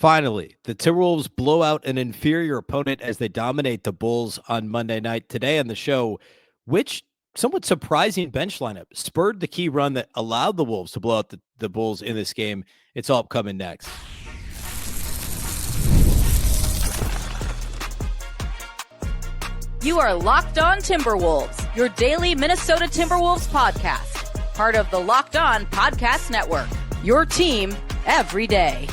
Finally, the Timberwolves blow out an inferior opponent as they dominate the Bulls on Monday night. Today on the show, which somewhat surprising bench lineup spurred the key run that allowed the Wolves to blow out the Bulls in this game. It's all coming next. You are Locked On Timberwolves, your daily Minnesota Timberwolves podcast. Part of the Locked On Podcast Network, your team every day.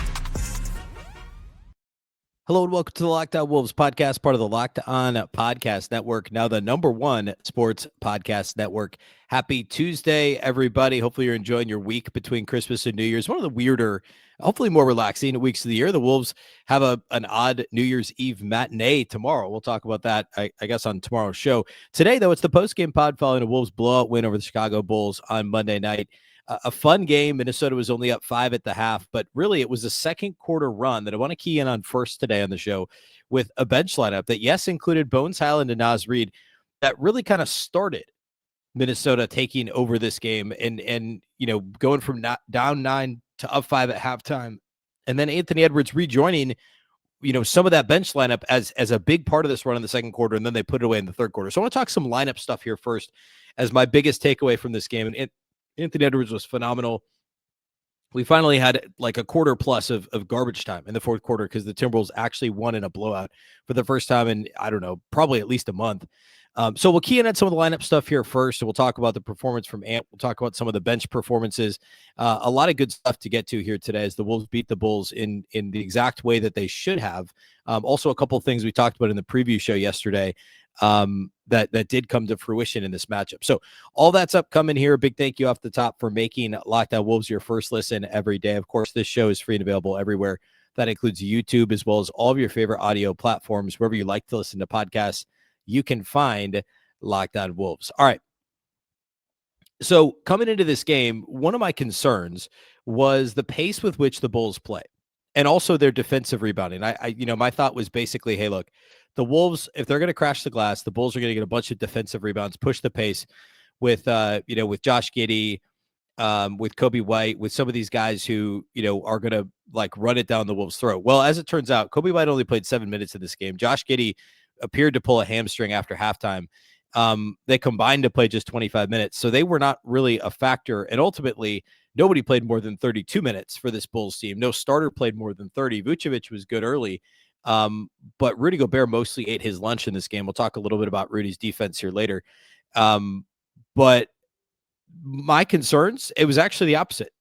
Hello and welcome to the Locked On Wolves podcast, part of the Locked On Podcast Network, now the #1 sports podcast network. Happy Tuesday, everybody. Hopefully you're enjoying your week between Christmas and New Year's. One of the weirder, hopefully more relaxing weeks of the year. The Wolves have an odd New Year's Eve matinee tomorrow. We'll talk about that, I guess, on tomorrow's show. Today, though, it's the postgame pod following a Wolves blowout win over the Chicago Bulls on Monday night. A fun game. Minnesota was only up 5 at the half, but really it was a second quarter run that I want to key in on first today on the show with a bench lineup that, yes, included Bones Hyland and Reid, that really kind of started Minnesota taking over this game and you know, going from down 9 to up 5 at halftime. And then Anthony Edwards rejoining, you know, some of that bench lineup as a big part of this run in the second quarter, and then they put it away in the third quarter. So I want to talk some lineup stuff here first as my biggest takeaway from this game. And Anthony Edwards was phenomenal. We finally had like a quarter plus of garbage time in the fourth quarter because the Timberwolves actually won in a blowout for the first time in, I don't know, probably at least a month. So we'll key in on some of the lineup stuff here first, and we'll talk about the performance from Ant. We'll talk about some of the bench performances. A lot of good stuff to get to here today as the Wolves beat the Bulls in the exact way that they should have. Also, a couple of things we talked about in the preview show yesterday that did come to fruition in this matchup. So all that's upcoming here. A big thank you off the top for making Locked On Wolves your first listen every day. Of course, this show is free and available everywhere. That includes YouTube as well as all of your favorite audio platforms. Wherever you like to listen to podcasts, you can find Locked On Wolves. All right. So coming into this game, one of my concerns was the pace with which the Bulls play and also their defensive rebounding. My thought was basically, hey, look, the Wolves, if they're going to crash the glass, the Bulls are going to get a bunch of defensive rebounds, push the pace with Josh Giddey, with Coby White, with some of these guys who, are going to like run it down the Wolves' throat. Well, as it turns out, Coby White only played 7 minutes in this game. Josh Giddey appeared to pull a hamstring after halftime. They combined to play just 25 minutes, so they were not really a factor. And ultimately, nobody played more than 32 minutes for this Bulls team. No starter played more than 30. Vucevic was good early. But Rudy Gobert mostly ate his lunch in this game. We'll talk a little bit about Rudy's defense here later. But my concerns, it was actually the opposite.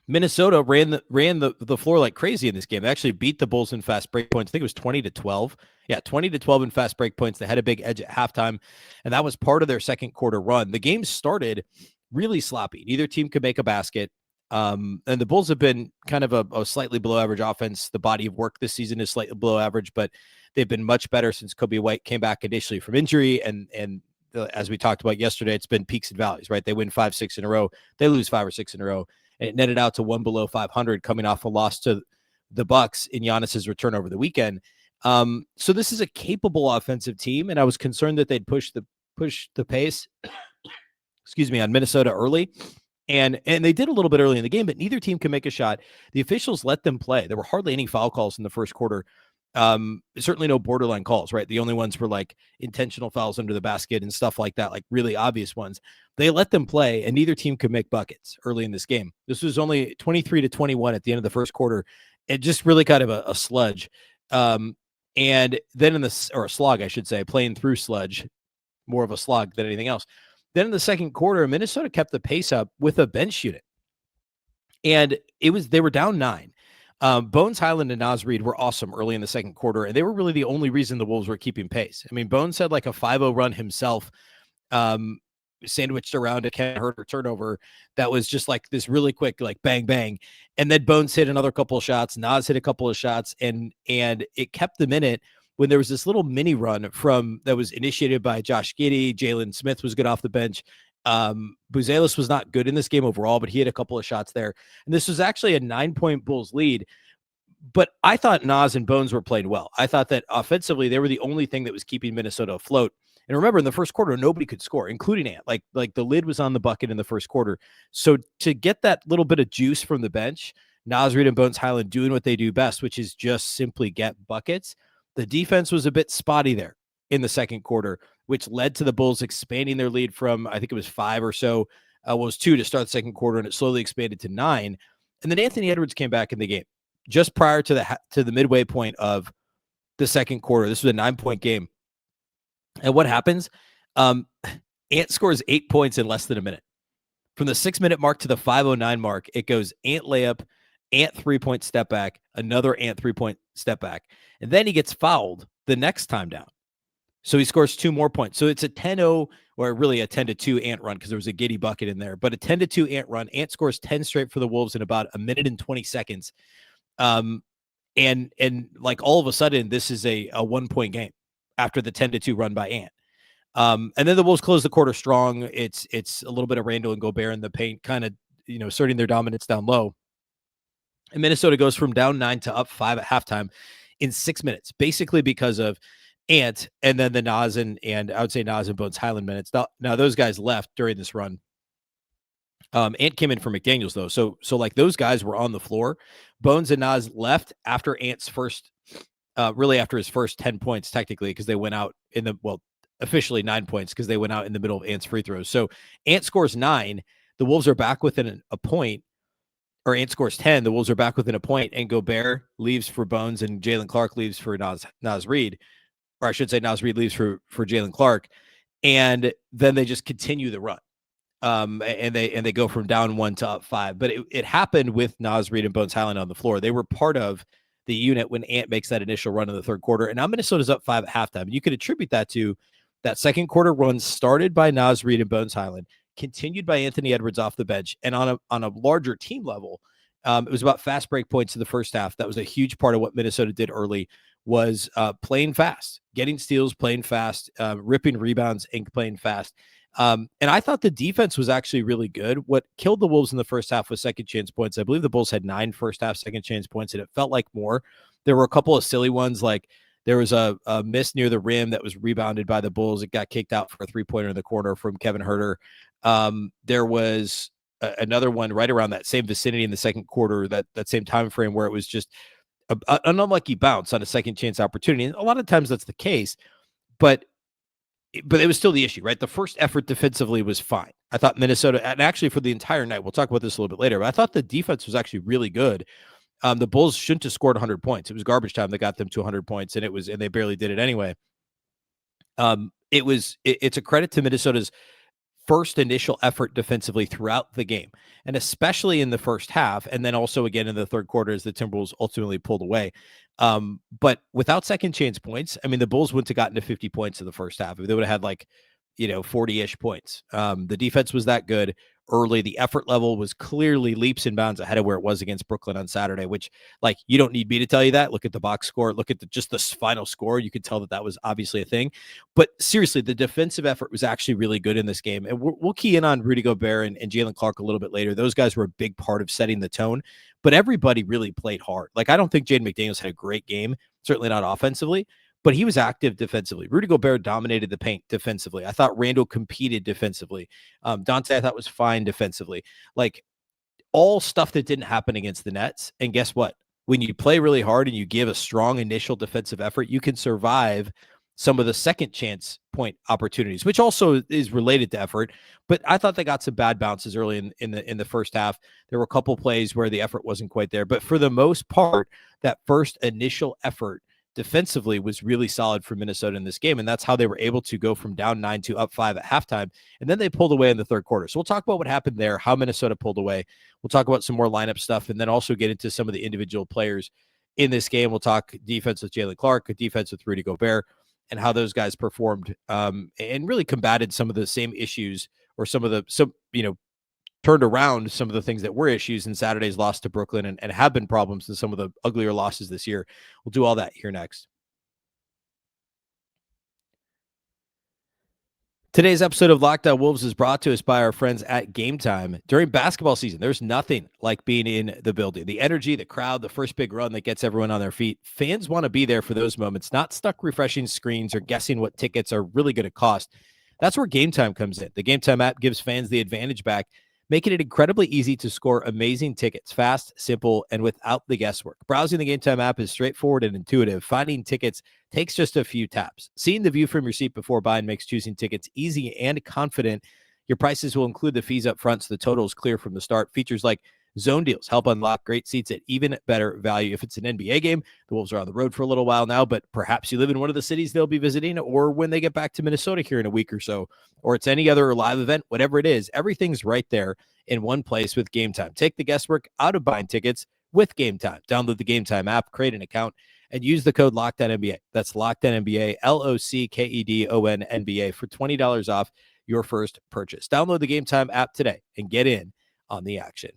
Minnesota ran the floor like crazy in this game. They actually beat the Bulls in fast break points. I think it was 20-12. Yeah, 20-12 in fast break points. They had a big edge at halftime, and that was part of their second quarter run. The game started really sloppy. Neither team could make a basket. And the Bulls have been kind of a slightly below average offense. The body of work this season is slightly below average, but they've been much better since Coby White came back initially from injury. As we talked about yesterday, it's been peaks and valleys, right? They win 5-6 in a row. They lose 5 or 6 in a row. And it netted out to one below 500 coming off a loss to the Bucks in Giannis's return over the weekend. So this is a capable offensive team. And I was concerned that they'd push the pace, on Minnesota early. And they did a little bit early in the game, but neither team can make a shot. The officials let them play. There were hardly any foul calls in the first quarter. Certainly no borderline calls, right? The only ones were like intentional fouls under the basket and stuff like that, like really obvious ones. They let them play, and neither team could make buckets early in this game. This was only 23-21 at the end of the first quarter. It just really kind of a sludge. And then a slog, I should say, playing through sludge, more of a slog than anything else. Then in the second quarter, Minnesota kept the pace up with a bench unit. And they were down 9. Bones Hyland and Reid were awesome early in the second quarter, and they were really the only reason the Wolves were keeping pace. I mean, Bones had like a 5-0 run himself, sandwiched around a Ken Herter turnover that was just like this really quick, like bang, bang. And then Bones hit another couple of shots. Nas hit a couple of shots, and it kept them in it when there was this little mini run that was initiated by Josh Giddey. Jalen Smith was good off the bench. Buzelis was not good in this game overall, but he had a couple of shots there. And this was actually a 9-point Bulls lead. But I thought Nas and Bones were playing well. I thought that offensively, they were the only thing that was keeping Minnesota afloat. And remember, in the first quarter, nobody could score, including Ant. Like the lid was on the bucket in the first quarter. So to get that little bit of juice from the bench, Naz Reid and Bones Hyland doing what they do best, which is just simply get buckets. The defense was a bit spotty there in the second quarter, which led to the Bulls expanding their lead from, I think it was 5 or so, was 2 to start the second quarter, and it slowly expanded to 9. And then Anthony Edwards came back in the game just prior to the midway point of the second quarter. This was a 9-point game. And what happens? Ant scores 8 points in less than a minute. From the 6-minute mark to the 5:09 mark, it goes Ant layup, Ant 3-point step back, another Ant 3-point step back. And then he gets fouled the next time down. So he scores 2 more points. So it's a 10-0, or really a 10-2 Ant run because there was a giddy bucket in there. But a 10-2 Ant run. Ant scores 10 straight for the Wolves in about a minute and 20 seconds. And like all of a sudden, this is a 1-point game after the 10-2 run by Ant. And then the Wolves close the quarter strong. It's a little bit of Randle and Gobert in the paint, kind of, asserting their dominance down low. And Minnesota goes from down 9 to up 5 at halftime in 6 minutes, basically because of Ant and then the Naz and I would say Naz and Bones Hyland minutes. Now those guys left during this run. Ant came in for McDaniels though. So like those guys were on the floor. Bones and Naz left after Ant's first, really after his first 10 points, technically, because they went out in officially 9 points because they went out in the middle of Ant's free throws. So Ant scores 9. The Wolves are back within a point, or Ant scores 10. The Wolves are back within a point, and Gobert leaves for Bones and Jalen Clark leaves for Naz Reid. Or I should say Naz Reid leaves for Jalen Clark. And then they just continue the run. And they go from down 1 to up 5. But it happened with Naz Reid and Bones Hyland on the floor. They were part of the unit when Ant makes that initial run in the third quarter. And now Minnesota's up 5 at halftime. And you could attribute that to that second quarter run started by Naz Reid and Bones Hyland, continued by Anthony Edwards off the bench. And on a larger team level, it was about fast break points in the first half. That was a huge part of what Minnesota did early, was playing fast, getting steals, playing fast, ripping rebounds, and playing fast. And I thought the defense was actually really good. What killed the Wolves in the first half was second chance points. I believe the Bulls had 9 first half second chance points, and it felt like more. There were a couple of silly ones, like there was a miss near the rim that was rebounded by the Bulls. It got kicked out for a 3-pointer in the corner from Kevin Huerter. There was another one right around that same vicinity in the second quarter, that same time frame, where it was just an unlucky bounce on a second chance opportunity. And a lot of times that's the case, but it was still the issue, right? The first effort defensively was fine. I thought Minnesota, and actually for the entire night, we'll talk about this a little bit later, but I thought the defense was actually really good. The Bulls shouldn't have scored 100 points. It was garbage time that got them to 100 points, and they barely did it anyway. It's a credit to Minnesota's first initial effort defensively throughout the game, and especially in the first half, and then also again in the third quarter as the Timberwolves ultimately pulled away. But without second chance points, I mean, the Bulls wouldn't have gotten to 50 points in the first half. They would have had 40-ish points. The defense was that good early. The effort level was clearly leaps and bounds ahead of where it was against Brooklyn on Saturday, which, you don't need me to tell you that. Look at the box score. Look at just the final score. You could tell that was obviously a thing. But seriously, the defensive effort was actually really good in this game. And we'll key in on Rudy Gobert and Jalen Clark a little bit later. Those guys were a big part of setting the tone. But everybody really played hard. I don't think Jaden McDaniels had a great game, certainly not offensively, but he was active defensively. Rudy Gobert dominated the paint defensively. I thought Randle competed defensively. Dante, I thought, was fine defensively. All stuff that didn't happen against the Nets. And guess what? When you play really hard and you give a strong initial defensive effort, you can survive some of the second chance point opportunities, which also is related to effort. But I thought they got some bad bounces early in the first half. There were a couple plays where the effort wasn't quite there. But for the most part, that first initial effort defensively was really solid for Minnesota in this game. And that's how they were able to go from down 9 to up 5 at halftime. And then they pulled away in the third quarter. So we'll talk about what happened there, how Minnesota pulled away. We'll talk about some more lineup stuff, and then also get into some of the individual players in this game. We'll talk defense with Jalen Clark, defense with Rudy Gobert, and how those guys performed and really combated some of the same issues, or turned around some of the things that were issues in Saturday's loss to Brooklyn and have been problems in some of the uglier losses this year. We'll do all that here next. Today's episode of Locked On Wolves is brought to us by our friends at Gametime. During basketball season, there's nothing like being in the building. The energy, the crowd, the first big run that gets everyone on their feet. Fans want to be there for those moments, not stuck refreshing screens or guessing what tickets are really going to cost. That's where Gametime comes in. The Gametime app gives fans the advantage back, making it incredibly easy to score amazing tickets, fast, simple, and without the guesswork. Browsing the Gametime app is straightforward and intuitive. Finding tickets takes just a few taps. Seeing the view from your seat before buying makes choosing tickets easy and confident. Your prices will include the fees up front, so the total is clear from the start. Features like zone deals help unlock great seats at even better value. If it's an NBA game, the Wolves are on the road for a little while now, but perhaps you live in one of the cities they'll be visiting, or when they get back to Minnesota here in a week or so, or it's any other live event, whatever it is, everything's right there in one place with Gametime. Take the guesswork out of buying tickets with Gametime. Download the Gametime app, create an account, and use the code LOCKEDONNBA. That's LOCKEDONNBA, LOCKEDONNBA for $20 off your first purchase. Download the Gametime app today and get in on the action.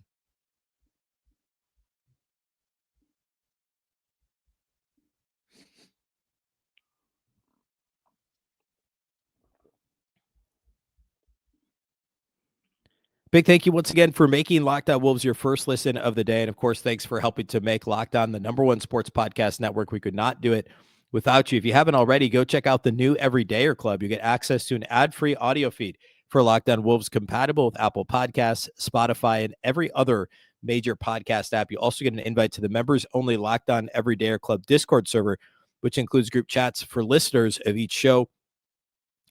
Big thank you once again for making Locked On Wolves your first listen of the day. And of course, thanks for helping to make Locked On the #1 sports podcast network. We could not do it without you. If you haven't already, go check out the new Everydayer Club. You get access to an ad-free audio feed for Locked On Wolves, compatible with Apple Podcasts, Spotify, and every other major podcast app. You also get an invite to the members-only Locked On Everydayer Club Discord server, which includes group chats for listeners of each show.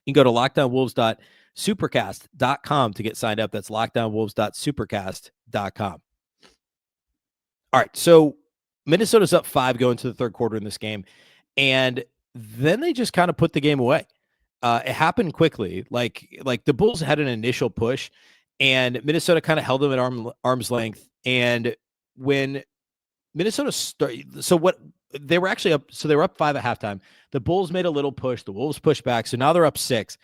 You can go to LockedOnWolves.supercast.com to get signed up. That's LockedOnWolves.supercast.com. All right, so Minnesota's up 5 going to the third quarter in this game, and then they just kind of put the game away. It happened quickly. Like the Bulls had an initial push, and Minnesota kind of held them at arm's length. And when Minnesota started, so what they were actually up, so they were up 5 at halftime. The Bulls made a little push. The Wolves pushed back, so now they're up 6.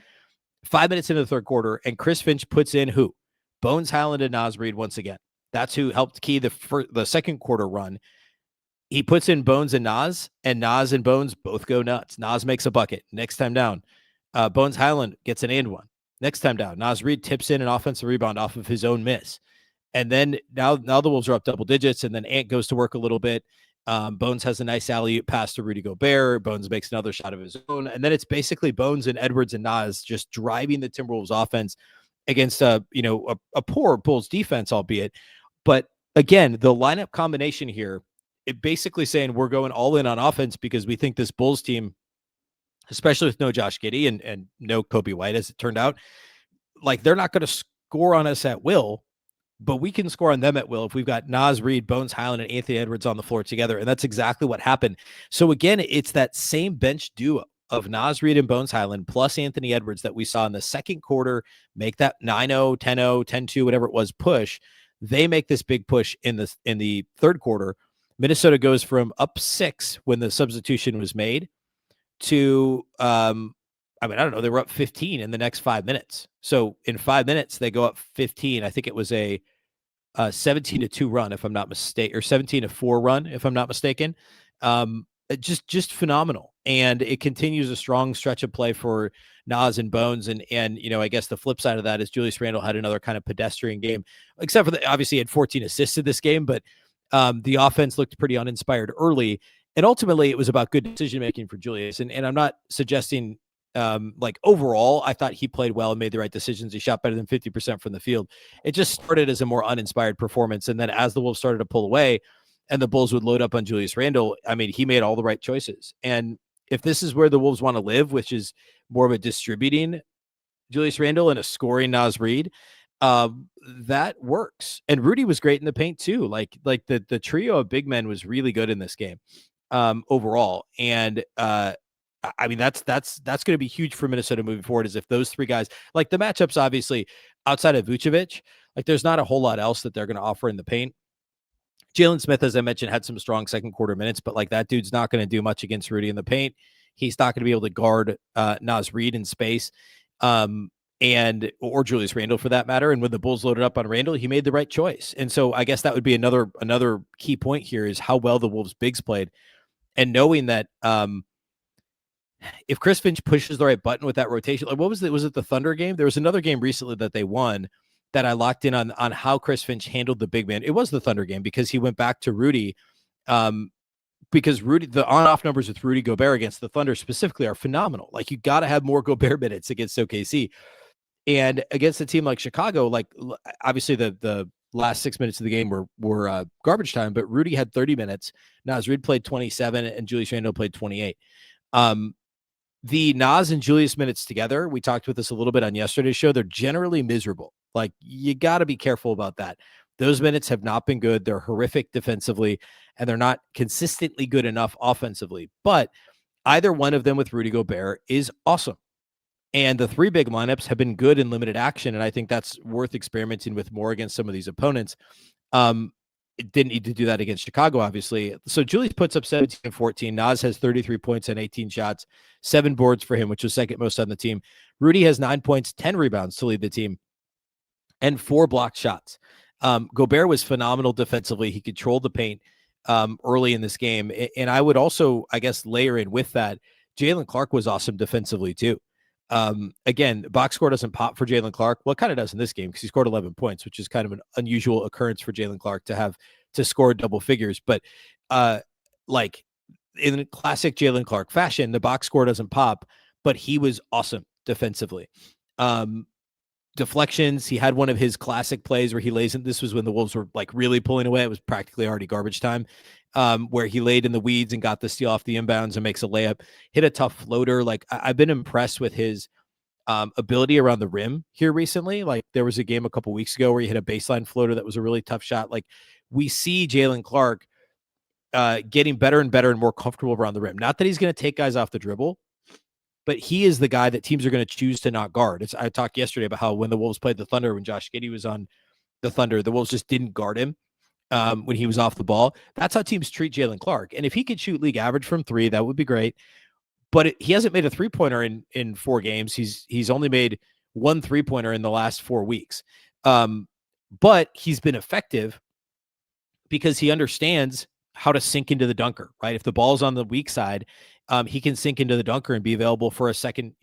5 minutes into the third quarter, and Chris Finch puts in who? Bones, Hyland, and Reid once again. That's who helped key the second quarter run. He puts in Bones and Nas and Bones both go nuts. Nas makes a bucket. Next time down, Bones Hyland gets an and one. Next time down, Reid tips in an offensive rebound off of his own miss. And then now the Wolves are up double digits, and then Ant goes to work a little bit. Bones has a nice alley-oop pass to Rudy Gobert. Bones makes another shot of his own. And then it's basically Bones and Edwards and Nas just driving the Timberwolves offense against a poor Bulls defense, albeit. But again, the lineup combination here, it basically saying we're going all in on offense because we think this Bulls team, especially with no Josh Giddey and no Kobe White, as it turned out, like they're not going to score on us at will. But we can score on them at will if we've got Nas, Reid, Bones, Hyland, and Anthony Edwards on the floor together. And that's exactly what happened. So again, it's that same bench duo of Nas, Reid, and Bones Hyland plus Anthony Edwards that we saw in the second quarter make that 9-0, 10-0, 10-2, whatever it was, push. They make this big push in the third quarter. Minnesota goes from up 6 when the substitution was made to I don't know, they were up 15 in the next 5 minutes. So in 5 minutes, they go up 15. I think it was a 17-2 run, if I'm not mistaken, or 17-4 run, if I'm not mistaken. Just phenomenal. And it continues a strong stretch of play for Nas and Bones. And I guess the flip side of that is Julius Randle had another kind of pedestrian game, except for obviously he had 14 assists in this game, but the offense looked pretty uninspired early. And ultimately it was about good decision-making for Julius. And I'm not suggesting overall, I thought he played well and made the right decisions. He shot better than 50% from the field. It just started as a more uninspired performance. And then as the Wolves started to pull away and the Bulls would load up on Julius Randle, he made all the right choices. And if this is where the Wolves want to live, which is more of a distributing Julius Randle and a scoring Nas Reid, that works. And Rudy was great in the paint too. Like the trio of big men was really good in this game overall. And, that's going to be huge for Minnesota moving forward, is if those three guys, like the matchups, obviously outside of Vucevic, like there's not a whole lot else that they're going to offer in the paint. Jalen Smith, as I mentioned, had some strong second quarter minutes, but like that dude's not going to do much against Rudy in the paint. He's not going to be able to guard Nas Reid in space or Julius Randle for that matter. And when the Bulls loaded up on Randle, he made the right choice. And so I guess that would be another key point here is how well the Wolves bigs played, and knowing that if Chris Finch pushes the right button with that rotation, like what was it? Was it the Thunder game? There was another game recently that they won that I locked in on how Chris Finch handled the big man. It was the Thunder game because he went back to Rudy, because Rudy, the on-off numbers with Rudy Gobert against the Thunder specifically are phenomenal. Like you got to have more Gobert minutes against OKC. And against a team like Chicago, like obviously the last 6 minutes of the game were garbage time, but Rudy had 30 minutes. Naz Reid played 27 and Julius Randle played 28. The Naz and Julius minutes together, we talked with this a little bit on yesterday's show. They're generally miserable. Like, you got to be careful about that. Those minutes have not been good. They're horrific defensively, and they're not consistently good enough offensively. But either one of them with Rudy Gobert is awesome. And the three big lineups have been good in limited action, and I think that's worth experimenting with more against some of these opponents. It didn't need to do that against Chicago, obviously. So Julius puts up 17 and 14. Naz has 33 points and 18 shots, 7 boards for him, which was second most on the team. Rudy has 9 points, 10 rebounds to lead the team, and 4 blocked shots. Gobert was phenomenal defensively. He controlled the paint early in this game. And I would also, I guess, layer in with that, Jaylen Clark was awesome defensively too. Again, box score doesn't pop for Jaylen Clark. Well, it kind of does in this game because he scored 11 points, which is kind of an unusual occurrence for Jaylen Clark to score double figures. But like in classic Jaylen Clark fashion, the box score doesn't pop, but he was awesome defensively. Deflections. He had one of his classic plays where he lays in. This was when the Wolves were like really pulling away. It was practically already garbage time, where he laid in the weeds and got the steal off the inbounds and makes a layup, hit a tough floater. Like, I've been impressed with his ability around the rim here recently. Like, there was a game a couple weeks ago where he hit a baseline floater that was a really tough shot. Like, we see Jaylen Clark getting better and better and more comfortable around the rim. Not that he's going to take guys off the dribble, but he is the guy that teams are going to choose to not guard. I talked yesterday about how when the Wolves played the Thunder, when Josh Giddey was on the Thunder, the Wolves just didn't guard him when he was off the ball. That's how teams treat Jaylen Clark. And if he could shoot league average from 3, that would be great. But he hasn't made a 3-pointer in 4 games. He's only made 1 3-pointer in the last 4 weeks. But he's been effective because he understands how to sink into the dunker, right? If the ball's on the weak side, he can sink into the dunker and be available for a second,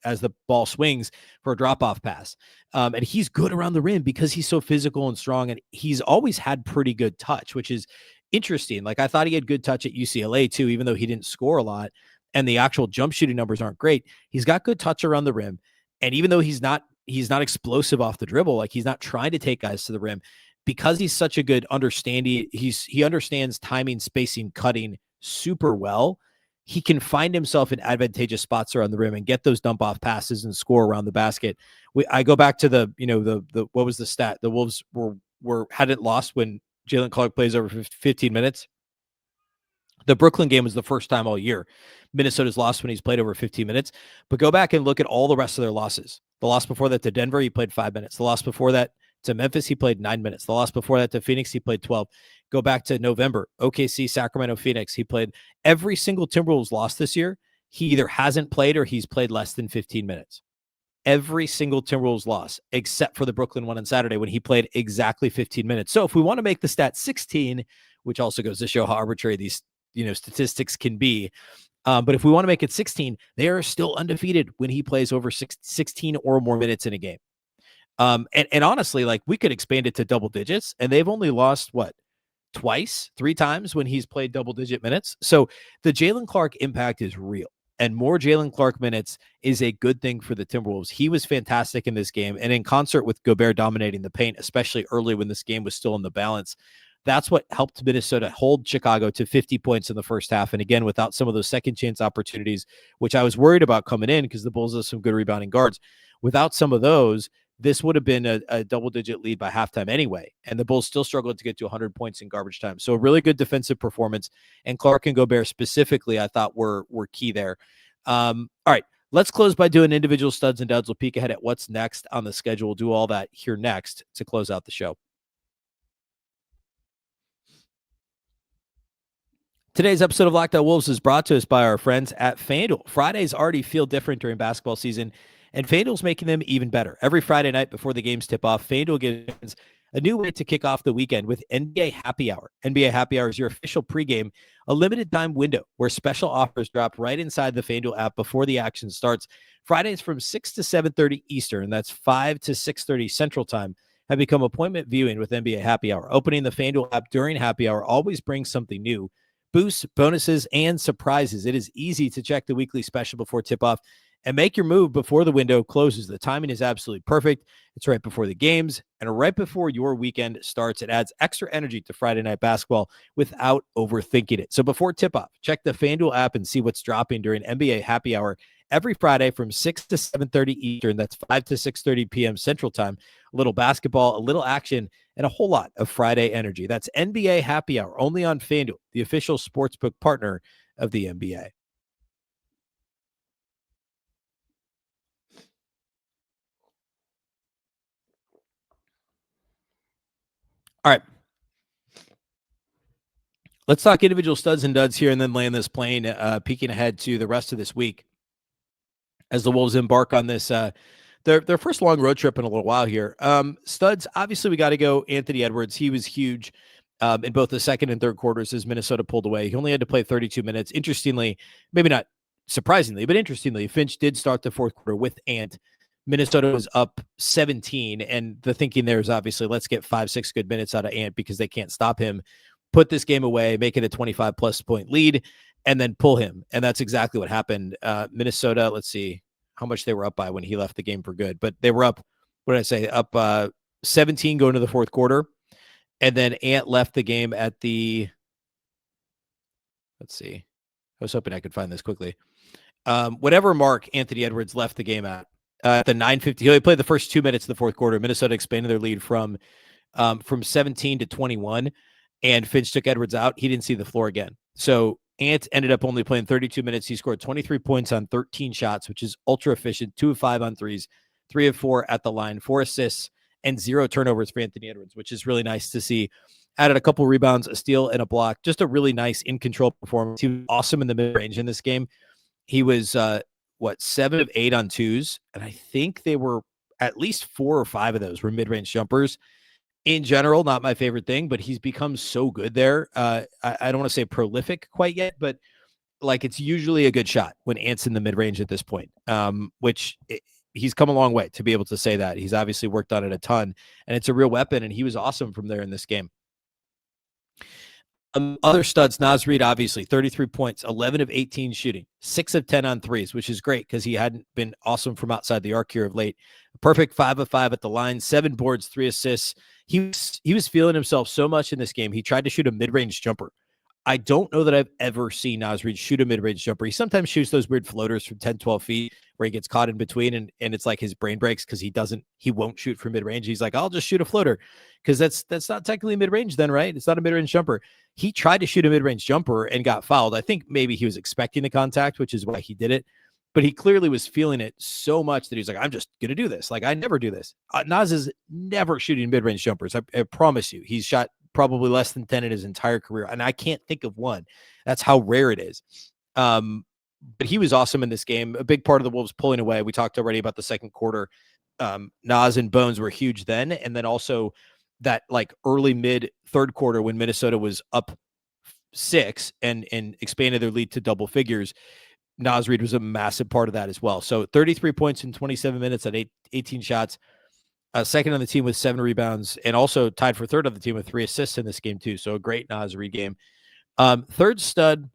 as the ball swings, for a drop-off pass. And he's good around the rim because he's so physical and strong, and he's always had pretty good touch, which is interesting. Like, I thought he had good touch at UCLA too, even though he didn't score a lot, and the actual jump shooting numbers aren't great. He's got good touch around the rim. And even though he's not explosive off the dribble, like, he's not trying to take guys to the rim, because he's such a good understanding, he understands timing, spacing, cutting super well. He can find himself in advantageous spots around the rim and get those dump off passes and score around the basket. I go back to the what was the stat? The Wolves hadn't lost when Jaylen Clark plays over 15 minutes. The Brooklyn game was the first time all year Minnesota's lost when he's played over 15 minutes. But go back and look at all the rest of their losses. The loss before that to Denver, he played 5 minutes. The loss before that to Memphis, he played 9 minutes. The loss before that to Phoenix, he played 12. Go back to November, OKC, Sacramento, Phoenix. He played every single Timberwolves loss this year. He either hasn't played or he's played less than 15 minutes. Every single Timberwolves loss, except for the Brooklyn one on Saturday when he played exactly 15 minutes. So if we want to make the stat 16, which also goes to show how arbitrary these statistics can be, but if we want to make it 16, they are still undefeated when he plays over 16 or more minutes in a game. And honestly, like, we could expand it to double digits, and they've only lost twice, 3 times when he's played double digit minutes. So the Jaylen Clark impact is real, and more Jaylen Clark minutes is a good thing for the Timberwolves. He was fantastic in this game, and in concert with Gobert dominating the paint, especially early when this game was still in the balance. That's what helped Minnesota hold Chicago to 50 points in the first half. And again, without some of those second chance opportunities, which I was worried about coming in because the Bulls have some good rebounding guards. Without some of those, this would have been a double-digit lead by halftime anyway, and the Bulls still struggled to get to 100 points in garbage time. So a really good defensive performance, and Clark and Gobert specifically, I thought were key there. All right, let's close by doing individual studs and duds. We'll peek ahead at what's next on the schedule. We'll do all that here next to close out the show. Today's episode of Locked On Wolves is brought to us by our friends at FanDuel. Fridays already feel different during basketball season, and FanDuel's making them even better. Every Friday night before the games tip off, FanDuel gives a new way to kick off the weekend with NBA Happy Hour. NBA Happy Hour is your official pregame, a limited time window where special offers drop right inside the FanDuel app before the action starts. Fridays from 6 to 7:30 Eastern, that's 5 to 6:30 Central Time, have become appointment viewing with NBA Happy Hour. Opening the FanDuel app during Happy Hour always brings something new. Boosts, bonuses, and surprises. It is easy to check the weekly special before tip-off and make your move before the window closes. The timing is absolutely perfect. It's right before the games and right before your weekend starts. It adds extra energy to Friday night basketball without overthinking it. So before tip-off, check the FanDuel app and see what's dropping during NBA happy hour every Friday from 6 to 7:30 Eastern. That's 5 to 6:30 p.m. Central Time. A little basketball, a little action, and a whole lot of Friday energy. That's NBA happy hour only on FanDuel, the official sportsbook partner of the NBA. All right. Let's talk individual studs and duds here and then land this plane, peeking ahead to the rest of this week as the Wolves embark on this, their first long road trip in a little while here. Studs, obviously, we got to go Anthony Edwards. He was huge in both the second and third quarters as Minnesota pulled away. He only had to play 32 minutes. Interestingly, maybe not surprisingly, but interestingly, Finch did start the fourth quarter with Ant. Minnesota was up 17, and the thinking there is obviously let's get 5-6 good minutes out of Ant because they can't stop him. Put this game away, make it a 25-plus point lead, and then pull him. And that's exactly what happened. Minnesota, let's see how much they were up by when he left the game for good. But they were up, what did I say, up 17 going to the fourth quarter. And then Ant left the game at the, let's see. I was hoping I could find this quickly. Whatever mark Anthony Edwards left the game at the 9:50. He only played the first 2 minutes of the fourth quarter. Minnesota expanded their lead from 17 to 21. And Finch took Edwards out. He didn't see the floor again. So Ant ended up only playing 32 minutes. He scored 23 points on 13 shots, which is ultra efficient. 2 of 5 on threes, 3 of 4 at the line, 4 assists, and 0 turnovers for Anthony Edwards, which is really nice to see. Added a couple rebounds, a steal, and a block. Just a really nice in-control performance. He was awesome in the mid-range in this game. He was, 7 of 8 on twos, and I think they were at least 4 or 5 of those were mid-range jumpers. In general, not my favorite thing, but he's become so good there. I don't want to say prolific quite yet, but like it's usually a good shot when Ant's in the mid-range at this point, he's come a long way to be able to say that. He's obviously worked on it a ton, and it's a real weapon, and he was awesome from there in this game. Other studs, Reid, obviously, 33 points, 11 of 18 shooting, 6 of 10 on threes, which is great because he hadn't been awesome from outside the arc here of late. A perfect 5 of 5 at the line, 7 boards, 3 assists. He was feeling himself so much in this game. He tried to shoot a mid-range jumper. I don't know that I've ever seen Reid shoot a mid-range jumper. He sometimes shoots those weird floaters from 10, 12 feet where he gets caught in between and it's like his brain breaks because he won't shoot from mid-range. He's like, I'll just shoot a floater because that's not technically mid-range then, right? It's not a mid-range jumper. He tried to shoot a mid-range jumper and got fouled. I think maybe he was expecting the contact, which is why he did it. But he clearly was feeling it so much that he's like, I'm just going to do this. Like, I never do this. Naz is never shooting mid-range jumpers. I promise you. He's shot probably less than 10 in his entire career. And I can't think of one. That's how rare it is. But he was awesome in this game. A big part of the Wolves pulling away. We talked already about the second quarter. Naz and Bones were huge then. And then also that like early mid third quarter when Minnesota was up 6 and expanded their lead to double figures. Reid was a massive part of that as well. So 33 points in 27 minutes at 18 shots. Second on the team with 7 rebounds and also tied for third on the team with 3 assists in this game too. So a great Reid game. Third stud.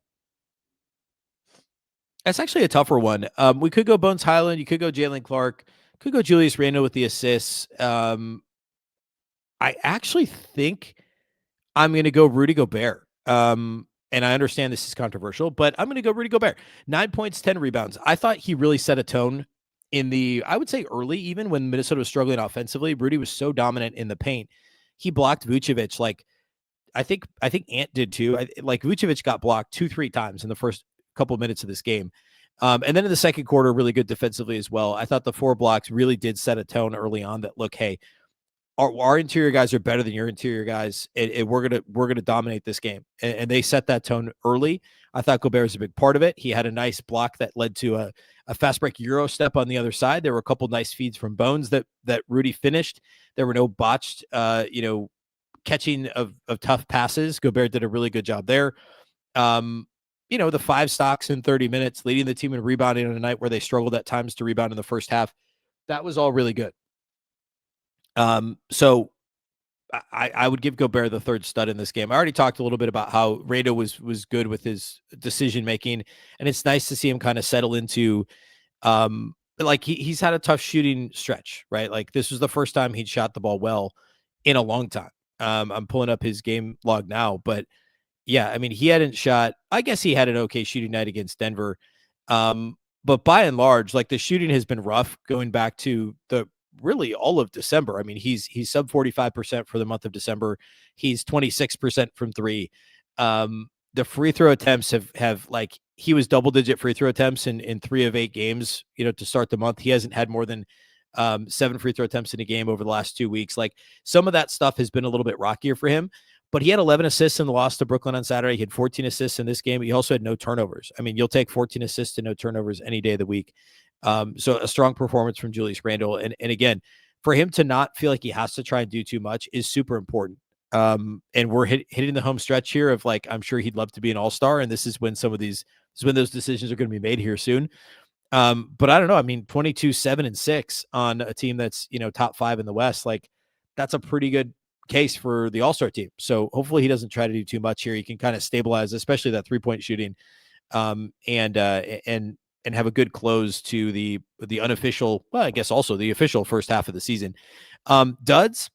That's actually a tougher one. We could go Bones Hyland. You could go Jalen Clark. Could go Julius Randle with the assists. I actually think I'm going to go Rudy Gobert. And I understand this is controversial, but I'm going to go Rudy Gobert. 9 points, 10 rebounds. I thought he really set a tone in the, I would say early, even when Minnesota was struggling offensively. Rudy was so dominant in the paint. He blocked Vucevic. Like, I think Ant did too. Like Vucevic got blocked 2-3 times in the first couple of minutes of this game. And then in the second quarter, really good defensively as well. I thought the 4 blocks really did set a tone early on that, look, hey, our interior guys are better than your interior guys, and we're gonna dominate this game. And they set that tone early. I thought Gobert was a big part of it. He had a nice block that led to a fast break Euro step on the other side. There were a couple nice feeds from Bones that Rudy finished. There were no botched, catching of tough passes. Gobert did a really good job there. The 5 stocks in 30 minutes, leading the team in rebounding on a night where they struggled at times to rebound in the first half. That was all really good. So I would give Gobert the third stud in this game. I already talked a little bit about how Randle was good with his decision making, and it's nice to see him kind of settle into But like he's had a tough shooting stretch, right? Like this was the first time he'd shot the ball well in a long time. I'm pulling up his game log now, but yeah, I mean, he hadn't shot. I guess he had an okay shooting night against Denver. But by and large, like the shooting has been rough going back to the really all of December. I mean, he's sub 45% for the month of December. He's 26% from three. The free throw attempts have like he was double digit free throw attempts in 3 of 8 games, to start the month. He hasn't had more than 7 free throw attempts in a game over the last 2 weeks. Like some of that stuff has been a little bit rockier for him. But he had 11 assists in the loss to Brooklyn on Saturday. He had 14 assists in this game. He also had no turnovers. I mean, you'll take 14 assists and no turnovers any day of the week. So a strong performance from Julius Randle. And again, for him to not feel like he has to try and do too much is super important. And we're hitting the home stretch here of like, I'm sure he'd love to be an all-star. And this is when those decisions are going to be made here soon. But I don't know. I mean, 22, 7-6 on a team that's, top 5 in the West. Like that's a pretty good case for the all-star team. So hopefully he doesn't try to do too much here. He can kind of stabilize, especially that 3-point shooting, and have a good close to the unofficial, well, I guess also the official first half of the season. Duds,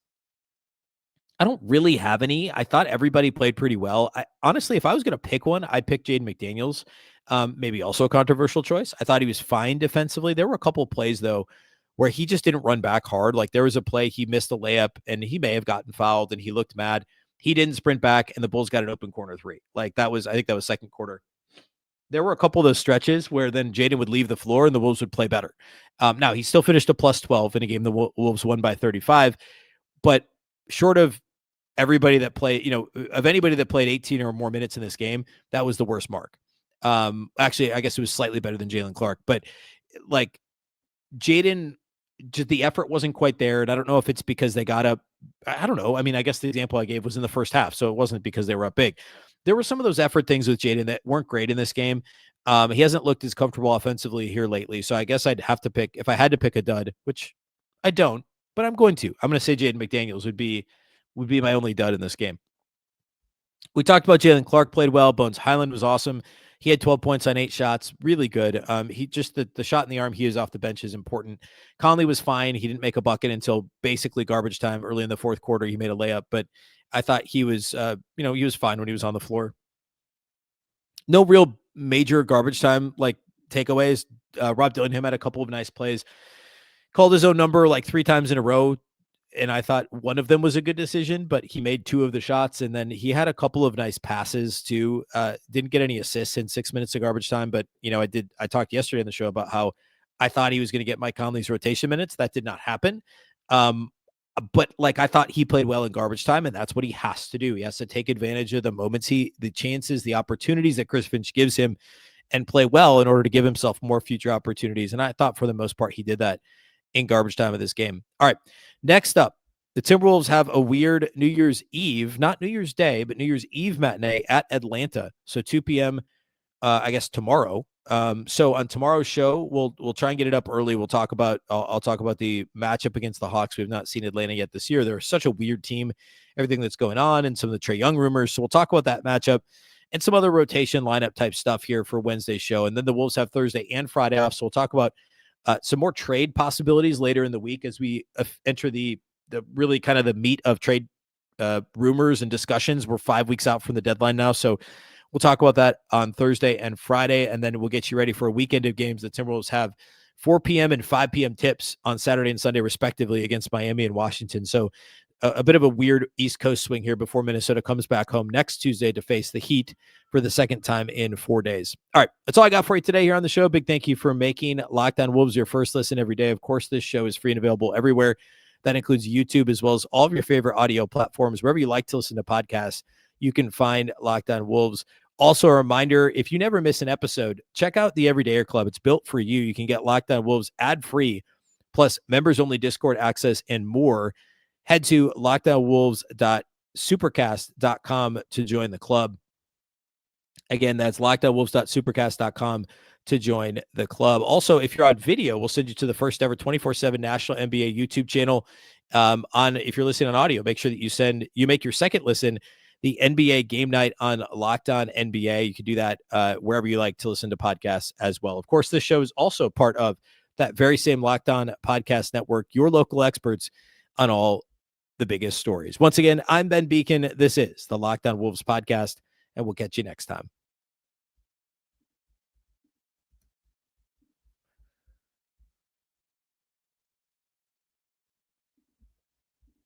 I don't really have any. I thought everybody played pretty well. Honestly, if I was going to pick one, I'd pick Jaden McDaniels. Maybe also a controversial choice. I thought he was fine defensively. There were a couple of plays though where he just didn't run back hard. Like there was a play, he missed a layup and he may have gotten fouled and he looked mad. He didn't sprint back and the Bulls got an open corner 3. Like I think that was second quarter. There were a couple of those stretches where then Jaden would leave the floor and the Wolves would play better. Now he still finished a plus 12 in a game. The Wolves won by 35, but short of everybody that played, of anybody that played 18 or more minutes in this game, that was the worst mark. Actually, I guess it was slightly better than Jalen Clark, but like Jaden, just the effort wasn't quite there. And I don't know if it's because they got up. I don't know. I mean, I guess the example I gave was in the first half, so it wasn't because they were up big. There were some of those effort things with Jaden that weren't great in this game. He hasn't looked as comfortable offensively here lately. So I guess I'd have to pick, if I had to pick a dud, which I don't, but I'm going to say Jaden McDaniels would be my only dud in this game. We talked about Jalen Clark played well. Bones Hyland was awesome. He had 12 points on 8 shots. Really good. He just, the shot in the arm he is off the bench is important. Conley was fine. He didn't make a bucket until basically garbage time early in the fourth quarter. He made a layup, but I thought he was, he was fine when he was on the floor. No real major garbage time, like takeaways. Rob Dillingham had a couple of nice plays, called his own number like 3 times in a row. And I thought one of them was a good decision, but he made 2 of the shots. And then he had a couple of nice passes too. Didn't get any assists in 6 minutes of garbage time, but I talked yesterday on the show about how I thought he was going to get Mike Conley's rotation minutes. That did not happen. But like, I thought he played well in garbage time, and that's what he has to do. He has to take advantage of the moments, the chances, the opportunities that Chris Finch gives him and play well in order to give himself more future opportunities. And I thought for the most part, he did that in garbage time of this game. All right. Next up, the Timberwolves have a weird New Year's Eve, not New Year's Day, but New Year's Eve matinee at Atlanta. So 2 p.m., I guess tomorrow. So on tomorrow's show, we'll try and get it up early. I'll talk about the matchup against the Hawks. We've not seen Atlanta yet this year. They're such a weird team, everything that's going on and some of the Trae Young rumors. So we'll talk about that matchup and some other rotation lineup type stuff here for Wednesday's show. And then the Wolves have Thursday and Friday off. So we'll talk about some more trade possibilities later in the week as we enter the really kind of the meat of trade rumors and discussions. We're 5 weeks out from the deadline now. So we'll talk about that on Thursday and Friday, and then we'll get you ready for a weekend of games. The Timberwolves have 4 p.m. and 5 p.m. tips on Saturday and Sunday, respectively, against Miami and Washington. So a bit of a weird East Coast swing here before Minnesota comes back home next Tuesday to face the Heat for the second time in 4 days. All right, that's all I got for you today here on the show. Big thank you for making Locked On Wolves your first listen every day. Of course, this show is free and available everywhere. That includes YouTube as well as all of your favorite audio platforms. Wherever you like to listen to podcasts, you can find Locked On Wolves. Also, a reminder, if you never miss an episode, check out the Everydayer Club. It's built for you. You can get Locked On Wolves ad-free, plus members-only Discord access and more. Head to lockedonwolves.supercast.com to join the club. Again, that's lockedonwolves.supercast.com to join the club. Also, if you're on video, we'll send you to the first ever 24/7 National NBA YouTube channel. If you're listening on audio, make sure that you make your second listen the NBA game night on Locked On NBA. You can do that wherever you like to listen to podcasts as well. Of course, this show is also part of that very same Locked On Podcast Network, your local experts on all the biggest stories. Once again, I'm Ben Beecken. This is the Locked On Wolves podcast, and we'll catch you next time.